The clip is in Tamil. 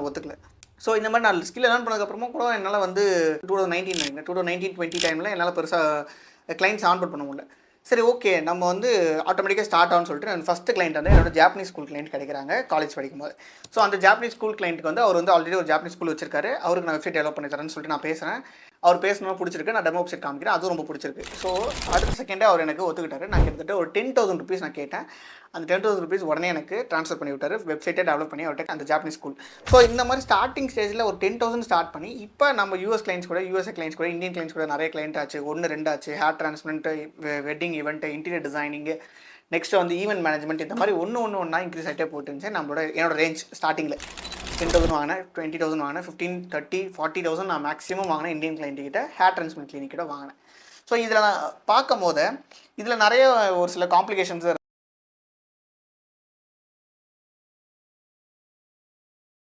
அவங்க ஒத்துக்கல. ஸோ இந்த மாதிரி நான் ஸ்கில் லேர்ன் பண்ணதுக்கப்புறமா கூட என்னால் வந்து 2019-20 டைமில் என்னால் பெருசாக கிளைண்ட்ஸ் ஆன்போர்ட் பண்ண முடியல. சரி ஓகே நம்ம வந்து ஆட்டோமேட்டிக்காக ஸ்டார்ட் ஆகும்னு சொல்லிட்டு நான் ஃபஸ்ட்டு கிளைண்ட் வந்து என்னோட ஜாப்பனீஸ் ஸ்கூல் கிளைண்ட் கிடைக்கிறாங்க காலேஜ் படிக்கும்போது. ஸோ அந்த ஜாப்பனீஸ் ஸ்கூல் கிளைண்ட்டுக்கு வந்து அவர் வந்து ஆல்ரெடி ஒரு ஜாப்பனீஸ் ஸ்கூல் வச்சிருக்காரு. அவருக்கு நான் வெப்சைட் டெவலப் பண்ணி தரேன்னு சொல்லிட்டு நான் பேசுகிறேன். அவர் பேசணும் பிடிச்சிருக்கு. நான் டெமோ வெப்சைட் காமிக்கிறேன், அதுவும் ரொம்ப பிடிச்சிருக்கு. ஸோ அடுத்த செகண்டே அவர் எனக்கு ஒத்துக்கிட்டாரு. நான் கிட்டத்தட்ட ஒரு 10,000 ருபீஸ் நான் கேட்டேன். அந்த 10,000 ருபீஸ் உடனே எனக்கு ட்ரான்ஸ்ஃபர் பண்ணி விட்டார். வெப்சைட்டே டெவலப் பண்ணி அவர்கிட்ட அந்த ஜாப்பனீஸ் ஸ்கூல். ஸோ இந்த மாதிரி ஸ்டார்டிங் ஸ்டேஜில் ஒரு 10,000 ஸ்டார்ட் பண்ணி இப்போ நம்ம யூஎஸ் கிளைண்ட்ஸ் கூட, யூஎஸ்ஏ கிளைண்ட்ஸ் கூட, இந்தியன் கிளைண்ட்ஸ் கூட நிறைய கிளைண்ட் ஆச்சு. 1-2 ஆச்சு. Hair transplant, wedding event, interior designing, next வந்து ஈவெண்ட் மேனேஜ்மெண்ட், இந்த மாதிரி ஒன்றா இன்க்ரீஸ் ஆகிட்டே போட்டு இருந்துச்சு. என்னோட ரேஞ்ச் ஸ்டார்டிங்கில் 10,000 வாங்கினேன், 20,000 வாங்கினேன், 15, 30, 40,000 நான் மேக்ஸிமம் வாங்கினேன் இந்தியன் கிளைண்ட்டுக்கிட்ட, ஹேர் டிரான்ஸ்பிளான்ட் கிளினிக்கிட்ட வாங்கினேன். ஸோ இதில் நான் பார்க்கும் போது இதில் நிறைய ஒரு சில காம்ப்ளிகேஷன்ஸ்